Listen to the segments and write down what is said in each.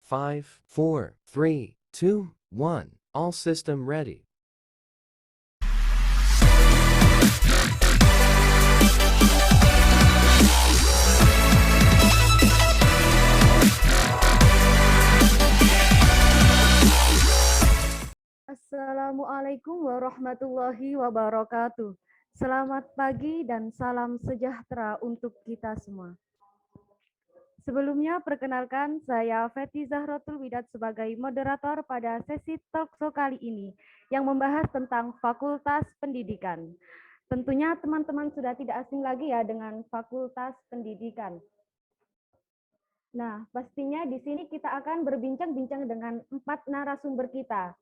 5, 4, 3, 2, 1. All system ready. Assalamualaikum warahmatullahi wabarakatuh. Selamat pagi dan salam sejahtera untuk kita semua. Sebelumnya, perkenalkan saya Feti Zahrotul Widat sebagai moderator pada sesi talkshow kali ini yang membahas tentang Fakultas Pendidikan. Tentunya teman-teman sudah tidak asing lagi ya dengan Fakultas Pendidikan. Nah, pastinya di sini kita akan berbincang-bincang dengan 4 narasumber kita.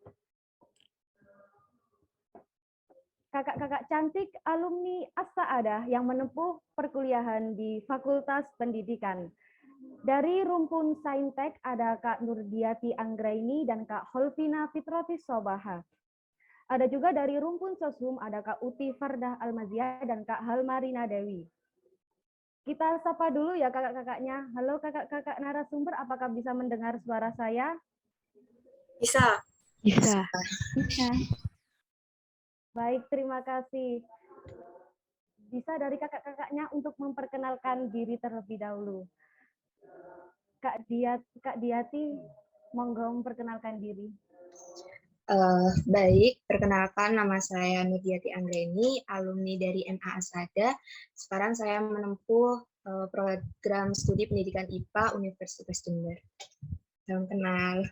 Kakak-kakak cantik alumni As-Sa'adah yang menempuh perkuliahan di Fakultas Pendidikan. Dari rumpun Saintek ada Kak Nurdiati Anggraini dan Kak Holvina Fitroti Sobaha. Ada juga dari rumpun Soshum ada Kak Uti Fardah Almazia dan Kak Halmarina Dewi. Kita sapa dulu ya kakak-kakaknya. Halo kakak-kakak narasumber, apakah bisa mendengar suara saya? Bisa. Bisa. Baik, terima kasih. Bisa dari kakak-kakaknya untuk memperkenalkan diri terlebih dahulu. Kak Diati, monggo memperkenalkan diri. Baik, perkenalkan nama saya Nurdiati Anggreni, alumni dari MA Asada. Sekarang saya menempuh program studi pendidikan IPA Universitas Jember. Salam kenal.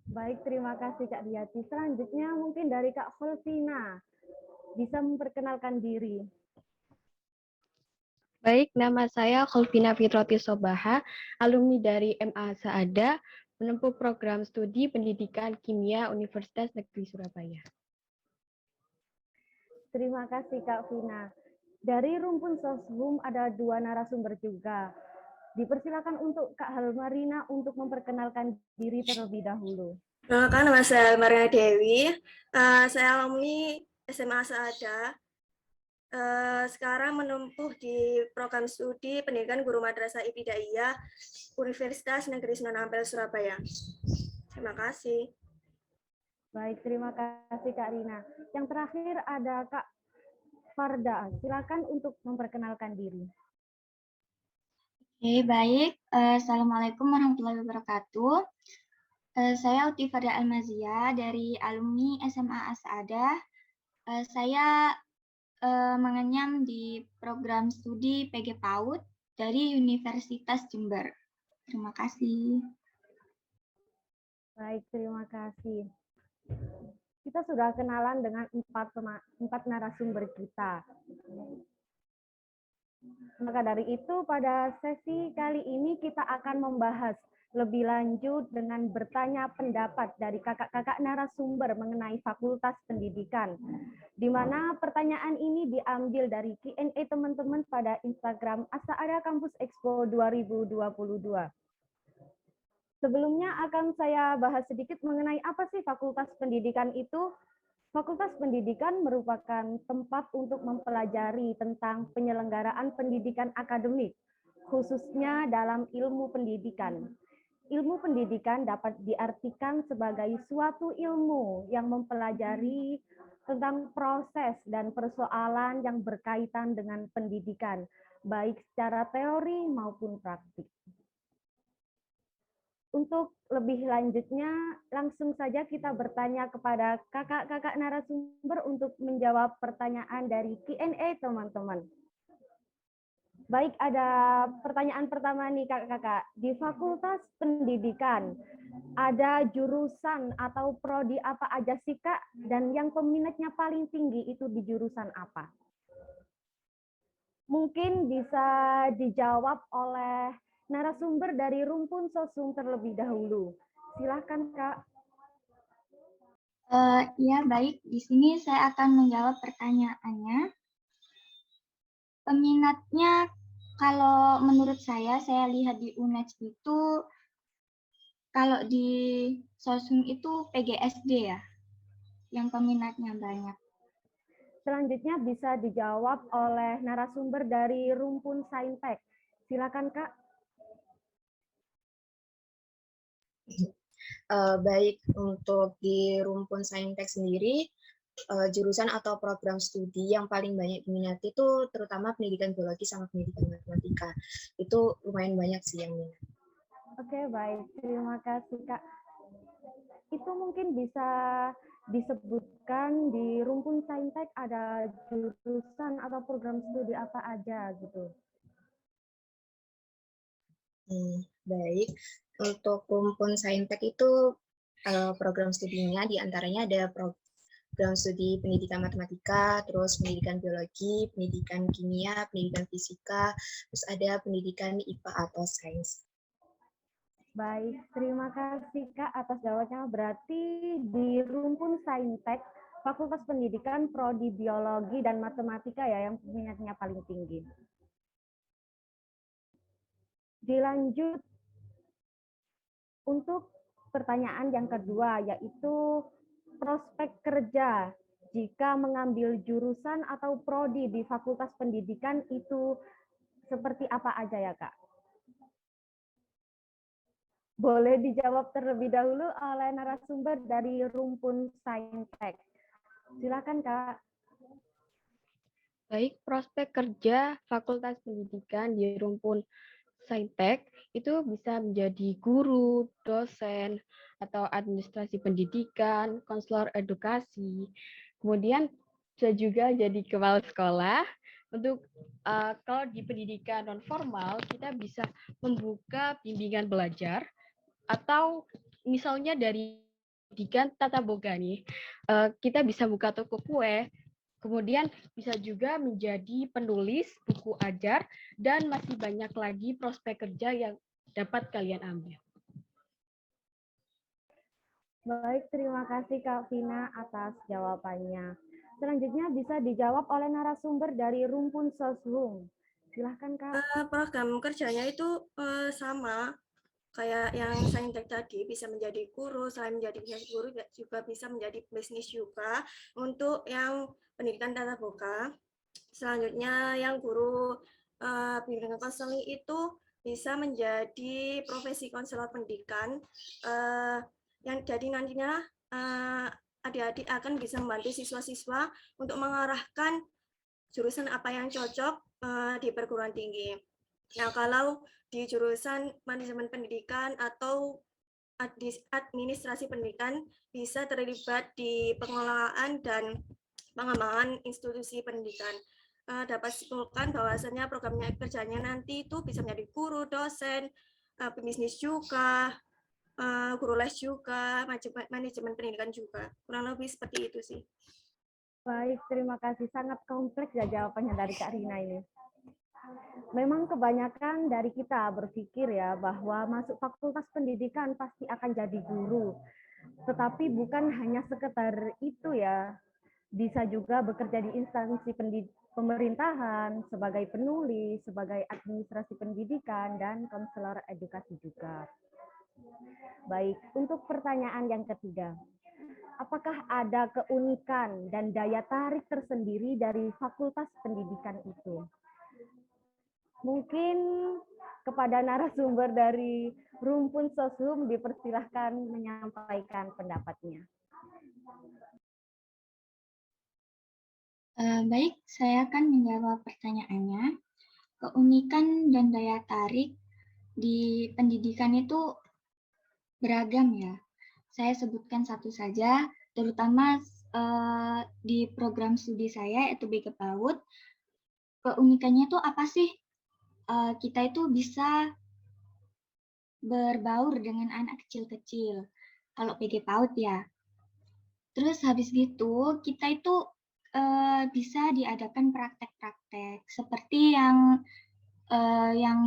Baik, terima kasih Kak Diati. Selanjutnya mungkin dari Kak Holvina. Bisa memperkenalkan diri. Baik, nama saya Kolvina Fitroti Sobaha, alumni dari MA Saada, menempuh program studi pendidikan kimia Universitas Negeri Surabaya. Terima kasih Kak Vina. Dari rumpun Soshum ada 2 narasumber juga. Dipersilakan untuk Kak Halmarina untuk memperkenalkan diri terlebih dahulu. Perkenalkan, nama saya Marina Dewi. Saya alumni SMA Saada. Sekarang menempuh di program studi pendidikan guru madrasah ibtidaiyah Universitas Negeri Sunan Ampel Surabaya. Terima kasih. Baik, terima kasih Kak Rina. Yang terakhir ada Kak Farda. Silakan untuk memperkenalkan diri. Oke, baik. Assalamualaikum warahmatullahi wabarakatuh. Saya Uti Farda Almazia dari alumni SMA As-Sa'adah. Saya mengenyam di program studi PG PAUD dari Universitas Jember. Terima kasih. Baik, terima kasih. Kita sudah kenalan dengan 4 narasumber kita. Maka dari itu pada sesi kali ini kita akan membahas lebih lanjut dengan bertanya pendapat dari kakak-kakak narasumber mengenai Fakultas Pendidikan. Di mana pertanyaan ini diambil dari Q&A teman-teman pada Instagram As-Sa'adah Kampus Expo 2022. Sebelumnya akan saya bahas sedikit mengenai apa sih Fakultas Pendidikan itu. Fakultas Pendidikan merupakan tempat untuk mempelajari tentang penyelenggaraan pendidikan akademik, khususnya dalam ilmu pendidikan. Ilmu pendidikan dapat diartikan sebagai suatu ilmu yang mempelajari tentang proses dan persoalan yang berkaitan dengan pendidikan, baik secara teori maupun praktik. Untuk lebih lanjutnya, langsung saja kita bertanya kepada kakak-kakak narasumber untuk menjawab pertanyaan dari Q&A teman-teman. Baik, ada pertanyaan pertama nih kakak-kakak. Di Fakultas Pendidikan, ada jurusan atau prodi apa aja sih Kak? Dan yang peminatnya paling tinggi itu di jurusan apa? Mungkin bisa dijawab oleh narasumber dari rumpun Soshum terlebih dahulu. Silakan Kak. Ya, baik. Di sini saya akan menjawab pertanyaannya. Peminatnya, kalau menurut saya lihat di UNED itu, kalau di Soshum itu PGSD ya, yang peminatnya banyak. Selanjutnya bisa dijawab oleh narasumber dari rumpun Saintek. Silakan Kak. Baik untuk di rumpun Saintek sendiri, jurusan atau program studi yang paling banyak diminati itu terutama pendidikan biologi sama pendidikan matematika. Itu lumayan banyak sih yang minat. Oke, baik. Terima kasih, Kak. Itu mungkin bisa disebutkan di rumpun Saintek ada jurusan atau program studi apa aja gitu. Baik, untuk rumpun Saintek itu program studinya diantaranya ada program studi pendidikan matematika, terus pendidikan biologi, pendidikan kimia, pendidikan fisika, terus ada pendidikan IPA atau sains. Baik, terima kasih Kak atas jawabannya. Berarti di rumpun Saintek, Fakultas Pendidikan Prodi Biologi dan Matematika ya yang minatnya paling tinggi. Dilanjut untuk pertanyaan yang kedua, yaitu prospek kerja jika mengambil jurusan atau prodi di Fakultas Pendidikan itu seperti apa aja ya Kak? Boleh dijawab terlebih dahulu oleh narasumber dari rumpun Saintek. Silakan Kak. Baik, prospek kerja Fakultas Pendidikan di rumpun Saintek itu bisa menjadi guru, dosen, atau administrasi pendidikan, konselor edukasi. Kemudian bisa juga jadi kepala sekolah. Untuk kalau di pendidikan non formal kita bisa membuka bimbingan belajar atau misalnya dari pendidikan tata boga nih, kita bisa buka toko kue. Kemudian bisa juga menjadi penulis buku ajar dan masih banyak lagi prospek kerja yang dapat kalian ambil. Baik, terima kasih Kak Vina atas jawabannya. Selanjutnya bisa dijawab oleh narasumber dari rumpun Soshum. Silahkan Kak. Program kerjanya itu sama kayak yang Saintek tadi, bisa menjadi guru, selain menjadi guru juga bisa menjadi bisnis juga untuk yang pendidikan tatap muka. Selanjutnya yang guru bimbingan konseling itu bisa menjadi profesi konselor pendidikan yang jadi nantinya adik-adik akan bisa membantu siswa-siswa untuk mengarahkan jurusan apa yang cocok di perguruan tinggi. Nah, kalau di jurusan manajemen pendidikan atau administrasi pendidikan bisa terlibat di pengelolaan dan pengembangan institusi pendidikan. Dapat simpulkan bahwasanya programnya kerjanya nanti itu bisa menjadi guru, dosen, pembisnis juga, guru les juga, manajemen pendidikan juga. Kurang lebih seperti itu sih. Baik, terima kasih. Sangat kompleks ya jawabannya dari Kak Rina ini. Memang kebanyakan dari kita berpikir ya bahwa masuk fakultas pendidikan pasti akan jadi guru. Tetapi bukan hanya sekedar itu ya. Bisa juga bekerja di instansi pemerintahan sebagai penulis, sebagai administrasi pendidikan, dan konselor edukasi juga. Baik, untuk pertanyaan yang ketiga. Apakah ada keunikan dan daya tarik tersendiri dari fakultas pendidikan itu? Mungkin kepada narasumber dari rumpun Soshum dipersilahkan menyampaikan pendapatnya. Baik, saya akan menjawab pertanyaannya. Keunikan dan daya tarik di pendidikan itu beragam ya. Saya sebutkan satu saja, terutama di program studi saya yaitu BK PAUD. Keunikannya itu apa sih? Kita itu bisa berbaur dengan anak kecil-kecil. Kalau PG PAUD ya. Terus habis gitu kita itu bisa diadakan praktek-praktek seperti yang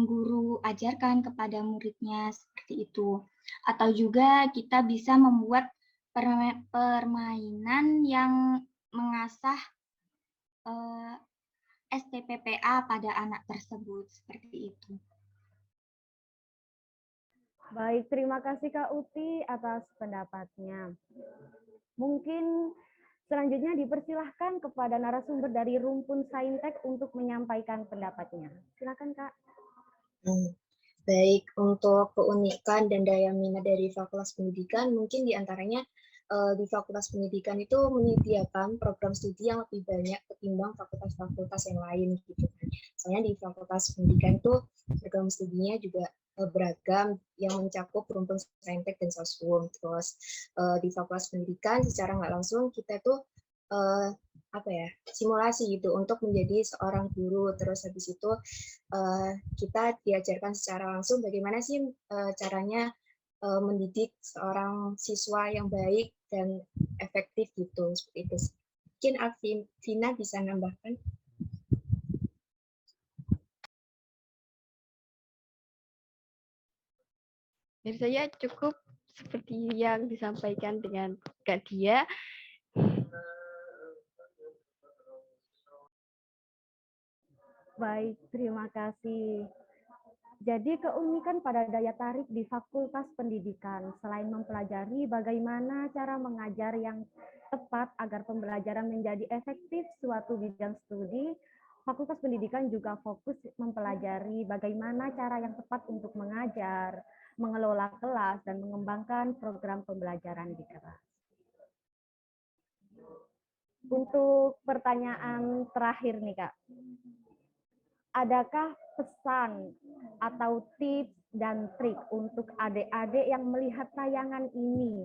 guru ajarkan kepada muridnya seperti itu. Atau juga kita bisa membuat permainan yang mengasah STPPA pada anak tersebut seperti itu. Baik, terima kasih Kak Uti atas pendapatnya. Mungkin selanjutnya dipersilahkan kepada narasumber dari rumpun Saintek untuk menyampaikan pendapatnya. Silakan Kak. Baik, untuk keunikan dan daya minat dari Fakultas Pendidikan, mungkin diantaranya di Fakultas Pendidikan itu menyediakan program studi yang lebih banyak ketimbang fakultas-fakultas yang lain gitu kan. Soalnya di Fakultas Pendidikan itu program studinya juga beragam yang mencakup rumpun saintek dan sosum. Terus di Fakultas Pendidikan secara nggak langsung kita tuh apa ya, simulasi gitu untuk menjadi seorang guru. Terus habis itu kita diajarkan secara langsung bagaimana sih caranya mendidik seorang siswa yang baik dan efektif gitu, seperti itu. Mungkin Alvina bisa nambahkan. Dari saya cukup seperti yang disampaikan dengan Kak Dia. Baik, terima kasih. Jadi keunikan pada daya tarik di Fakultas Pendidikan, selain mempelajari bagaimana cara mengajar yang tepat agar pembelajaran menjadi efektif suatu bidang studi, Fakultas Pendidikan juga fokus mempelajari bagaimana cara yang tepat untuk mengajar, mengelola kelas, dan mengembangkan program pembelajaran di kelas. Untuk pertanyaan terakhir nih Kak, adakah pesan atau tips dan trik untuk adik-adik yang melihat tayangan ini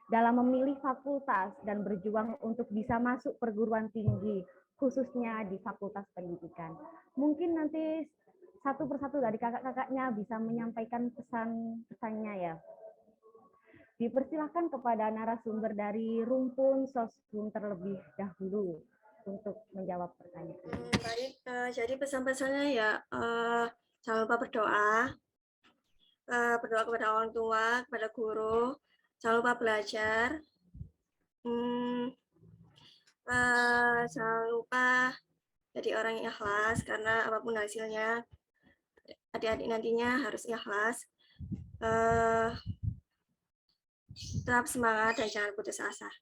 dalam memilih fakultas dan berjuang untuk bisa masuk perguruan tinggi, khususnya di Fakultas Pendidikan? Mungkin nanti satu persatu dari kakak-kakaknya bisa menyampaikan pesan-pesannya ya. Dipersilahkan kepada narasumber dari rumpun sosum terlebih dahulu untuk menjawab pertanyaan. Baik, jadi pesan-pesannya ya jangan lupa berdoa, berdoa kepada orang tua, kepada guru, jangan lupa belajar, jangan lupa jadi orang yang ikhlas karena apapun hasilnya adik-adik nantinya harus ikhlas. Tetap semangat dan jangan putus asa.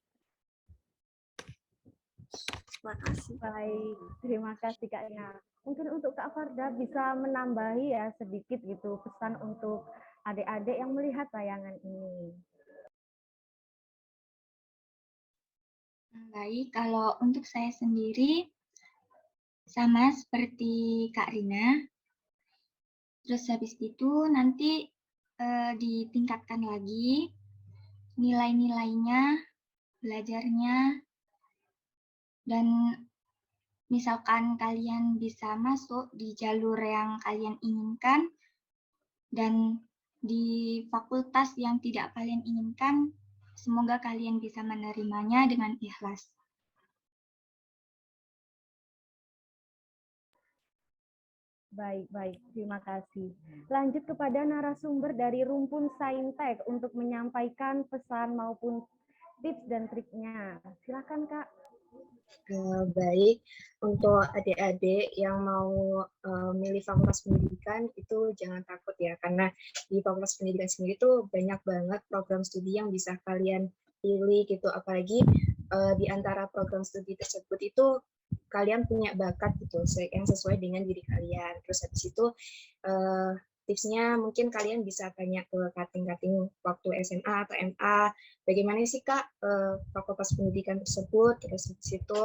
Terima kasih. Baik, terima kasih Kak Ina. Mungkin untuk Kak Farda bisa menambahi ya sedikit gitu pesan untuk adik-adik yang melihat tayangan ini. Baik, kalau untuk saya sendiri sama seperti Kak Rina. Terus habis itu nanti ditingkatkan lagi nilai-nilainya, belajarnya, dan misalkan kalian bisa masuk di jalur yang kalian inginkan dan di fakultas yang tidak kalian inginkan, semoga kalian bisa menerimanya dengan ikhlas. Baik, terima kasih. Lanjut kepada narasumber dari rumpun Saintek untuk menyampaikan pesan maupun tips dan triknya. Silakan Kak. Baik, untuk adik-adik yang mau milih Fakultas Pendidikan itu jangan takut ya, karena di Fakultas Pendidikan sendiri tuh banyak banget program studi yang bisa kalian pilih gitu, apalagi di antara program studi tersebut itu kalian punya bakat gitu yang sesuai dengan diri kalian. Terus habis itu tipsnya mungkin kalian bisa tanya ke kating-kating waktu SMA atau MA, bagaimana sih Kak fakultas pendidikan tersebut. Terus habis itu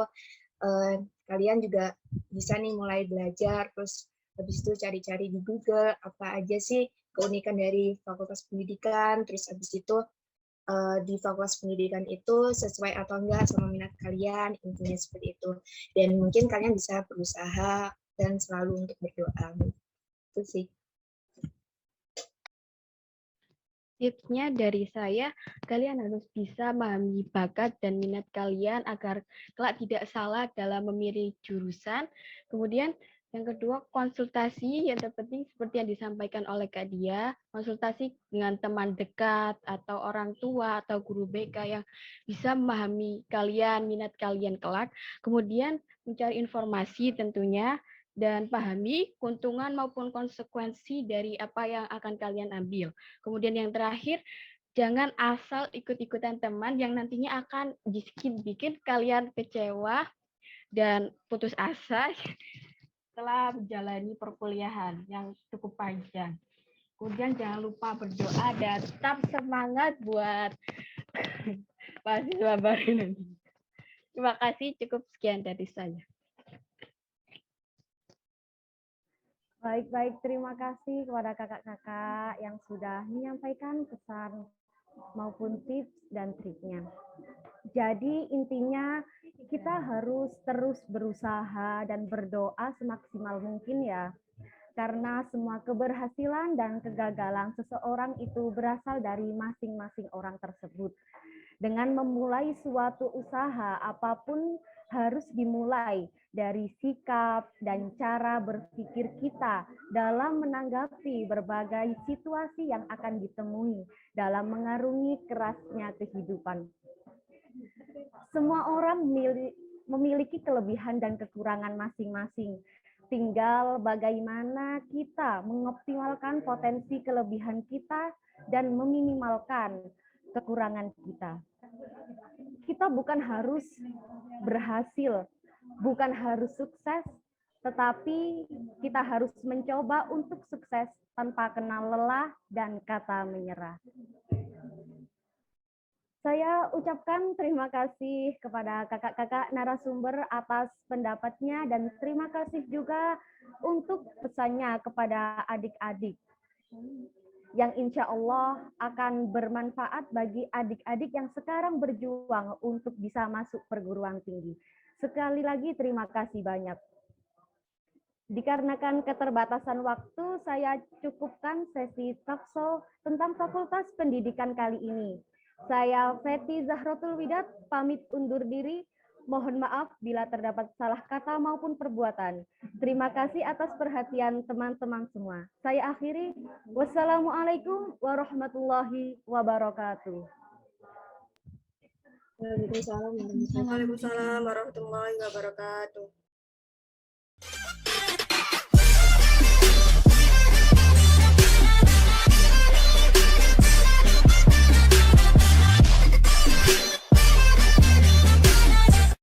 kalian juga bisa nih mulai belajar, terus habis itu cari-cari di Google apa aja sih keunikan dari fakultas pendidikan. Terus habis itu di fakultas pendidikan itu sesuai atau enggak sama minat kalian, intinya seperti itu. Dan mungkin kalian bisa berusaha dan selalu untuk berdoa. Itu sih. Tipsnya dari saya, kalian harus bisa memahami bakat dan minat kalian agar kelak tidak salah dalam memilih jurusan. Kemudian yang kedua, konsultasi yang terpenting seperti yang disampaikan oleh Kak Dia, konsultasi dengan teman dekat atau orang tua atau guru BK yang bisa memahami kalian, minat kalian kelak. Kemudian mencari informasi tentunya, dan pahami keuntungan maupun konsekuensi dari apa yang akan kalian ambil. Kemudian yang terakhir, jangan asal ikut-ikutan teman yang nantinya akan bikin kalian kecewa dan putus asa setelah menjalani perkuliahan yang cukup panjang. Kemudian jangan lupa berdoa dan tetap semangat buat mahasiswa baru nanti. Terima kasih, cukup sekian dari saya. Baik, terima kasih kepada kakak-kakak yang sudah menyampaikan pesan maupun tips dan triknya. Jadi intinya kita harus terus berusaha dan berdoa semaksimal mungkin ya. Karena semua keberhasilan dan kegagalan seseorang itu berasal dari masing-masing orang tersebut. Dengan memulai suatu usaha apapun harus dimulai dari sikap dan cara berpikir kita dalam menanggapi berbagai situasi yang akan ditemui dalam mengarungi kerasnya kehidupan. Semua orang memiliki kelebihan dan kekurangan masing-masing. Tinggal bagaimana kita mengoptimalkan potensi kelebihan kita dan meminimalkan kekurangan kita. Kita bukan harus berhasil, bukan harus sukses, tetapi kita harus mencoba untuk sukses tanpa kenal lelah dan kata menyerah. Saya ucapkan terima kasih kepada kakak-kakak narasumber atas pendapatnya dan terima kasih juga untuk pesannya kepada adik-adik yang insya Allah akan bermanfaat bagi adik-adik yang sekarang berjuang untuk bisa masuk perguruan tinggi. Sekali lagi terima kasih banyak. Dikarenakan keterbatasan waktu, saya cukupkan sesi talkshow tentang Fakultas Pendidikan kali ini. Saya Feti Zahrotul Widat, pamit undur diri. Mohon maaf bila terdapat salah kata maupun perbuatan. Terima kasih atas perhatian teman-teman semua. Saya akhiri. Wassalamualaikum warahmatullahi wabarakatuh. Waalaikumsalam warahmatullahi wabarakatuh.